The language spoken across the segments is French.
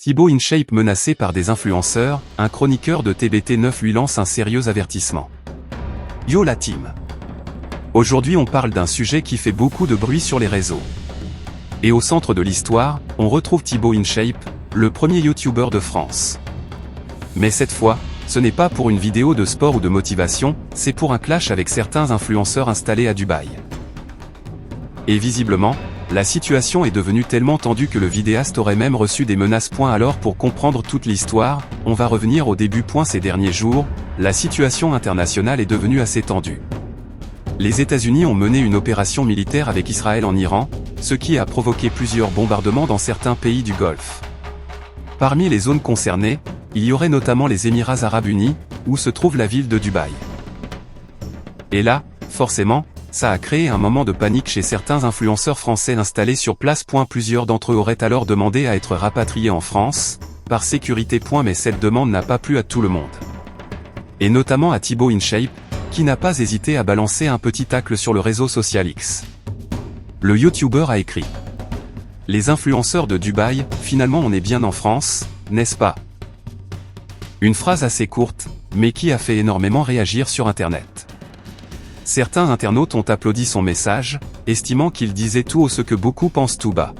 Thibaut InShape menacé par des influenceurs, un chroniqueur de TBT9 lui lance un sérieux avertissement. Yo la team! Aujourd'hui on parle d'un sujet qui fait beaucoup de bruit sur les réseaux. Et au centre de l'histoire, on retrouve Thibaut InShape, le premier YouTuber de France. Mais cette fois, ce n'est pas pour une vidéo de sport ou de motivation, c'est pour un clash avec certains influenceurs installés à Dubaï. Et visiblement, la situation est devenue tellement tendue que le vidéaste aurait même reçu des menaces. Alors pour comprendre toute l'histoire, on va revenir au début. Ces derniers jours, la situation internationale est devenue assez tendue. Les États-Unis ont mené une opération militaire avec Israël en Iran, ce qui a provoqué plusieurs bombardements dans certains pays du Golfe. Parmi les zones concernées, il y aurait notamment les Émirats Arabes Unis, où se trouve la ville de Dubaï. Et là, forcément, ça a créé un moment de panique chez certains influenceurs français installés sur place. Plusieurs d'entre eux auraient alors demandé à être rapatriés en France, par sécurité. Mais cette demande n'a pas plu à tout le monde. Et notamment à Thibaut InShape, qui n'a pas hésité à balancer un petit tacle sur le réseau social X. Le YouTuber a écrit: les influenceurs de Dubaï, finalement on est bien en France, n'est-ce pas? Une phrase assez courte, mais qui a fait énormément réagir sur Internet. Certains internautes ont applaudi son message, estimant qu'il disait tout haut ce que beaucoup pensent tout bas.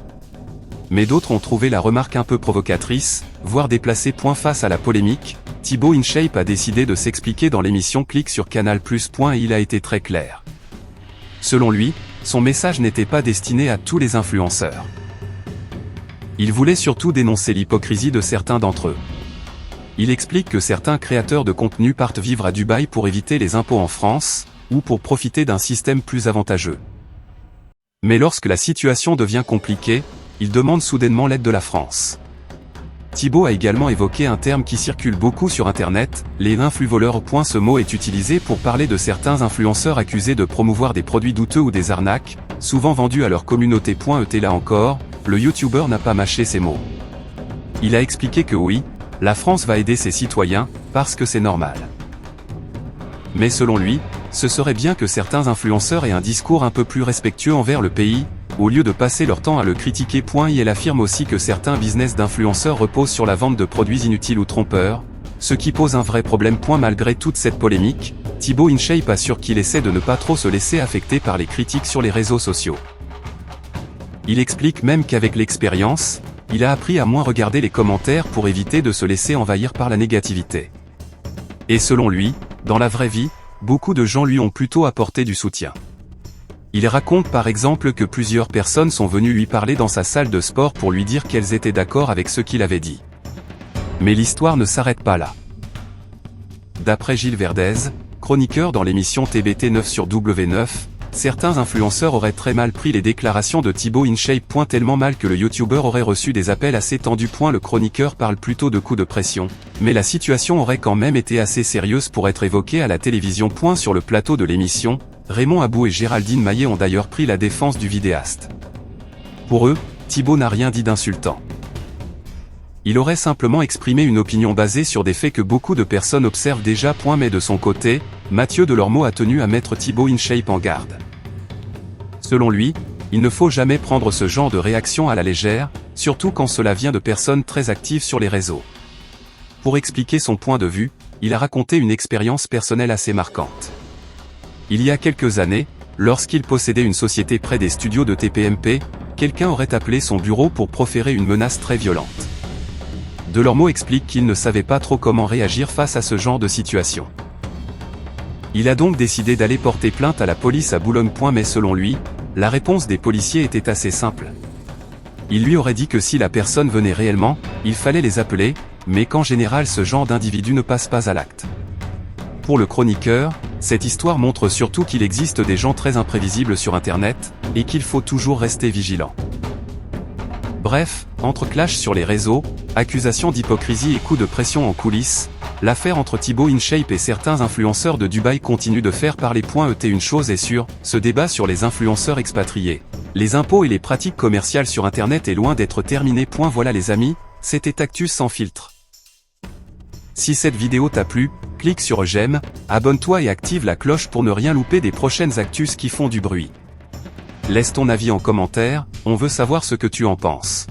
Mais d'autres ont trouvé la remarque un peu provocatrice, voire déplacée. Face à la polémique, Thibaut InShape a décidé de s'expliquer dans l'émission Click sur Canal+. Et il a été très clair. Selon lui, son message n'était pas destiné à tous les influenceurs. Il voulait surtout dénoncer l'hypocrisie de certains d'entre eux. Il explique que certains créateurs de contenu partent vivre à Dubaï pour éviter les impôts en France, ou pour profiter d'un système plus avantageux. Mais lorsque la situation devient compliquée, il demande soudainement l'aide de la France. Thibaut a également évoqué un terme qui circule beaucoup sur Internet, les influvoleurs. Ce mot est utilisé pour parler de certains influenceurs accusés de promouvoir des produits douteux ou des arnaques, souvent vendus à leur communauté. Là encore, le YouTuber n'a pas mâché ses mots. Il a expliqué que oui, la France va aider ses citoyens, parce que c'est normal. Mais selon lui, ce serait bien que certains influenceurs aient un discours un peu plus respectueux envers le pays, au lieu de passer leur temps à le critiquer. Il affirme aussi que certains business d'influenceurs reposent sur la vente de produits inutiles ou trompeurs, ce qui pose un vrai problème. Malgré toute cette polémique, Thibaut InShape assure qu'il essaie de ne pas trop se laisser affecter par les critiques sur les réseaux sociaux. Il explique même qu'avec l'expérience, il a appris à moins regarder les commentaires pour éviter de se laisser envahir par la négativité. Et selon lui, dans la vraie vie, beaucoup de gens lui ont plutôt apporté du soutien. Il raconte par exemple que plusieurs personnes sont venues lui parler dans sa salle de sport pour lui dire qu'elles étaient d'accord avec ce qu'il avait dit. Mais l'histoire ne s'arrête pas là. D'après Gilles Verdez, chroniqueur dans l'émission TBT9 sur W9, certains influenceurs auraient très mal pris les déclarations de Thibaut InShape. Tellement mal que le YouTuber aurait reçu des appels assez tendus. Le chroniqueur parle plutôt de coups de pression, mais la situation aurait quand même été assez sérieuse pour être évoquée à la télévision. Sur le plateau de l'émission, Raymond Abou et Géraldine Maillet ont d'ailleurs pris la défense du vidéaste. Pour eux, Thibaut n'a rien dit d'insultant. Il aurait simplement exprimé une opinion basée sur des faits que beaucoup de personnes observent déjà. Mais de son côté, Mathieu Delormeau a tenu à mettre Thibaut InShape en garde. Selon lui, il ne faut jamais prendre ce genre de réaction à la légère, surtout quand cela vient de personnes très actives sur les réseaux. Pour expliquer son point de vue, il a raconté une expérience personnelle assez marquante. Il y a quelques années, lorsqu'il possédait une société près des studios de TPMP, quelqu'un aurait appelé son bureau pour proférer une menace très violente. Delormeau explique qu'il ne savait pas trop comment réagir face à ce genre de situation. Il a donc décidé d'aller porter plainte à la police à Boulogne. Mais selon lui, la réponse des policiers était assez simple. Il lui aurait dit que si la personne venait réellement, il fallait les appeler, mais qu'en général ce genre d'individu ne passe pas à l'acte. Pour le chroniqueur, cette histoire montre surtout qu'il existe des gens très imprévisibles sur Internet, et qu'il faut toujours rester vigilant. Bref, entre clash sur les réseaux, accusations d'hypocrisie et coups de pression en coulisses, l'affaire entre Thibaut InShape et certains influenceurs de Dubaï continue de faire parler. Une chose est sûre, ce débat sur les influenceurs expatriés, les impôts et les pratiques commerciales sur Internet est loin d'être terminé. Voilà les amis, c'était Actus sans filtre. Si cette vidéo t'a plu, clique sur j'aime, abonne-toi et active la cloche pour ne rien louper des prochaines actus qui font du bruit. Laisse ton avis en commentaire, on veut savoir ce que tu en penses.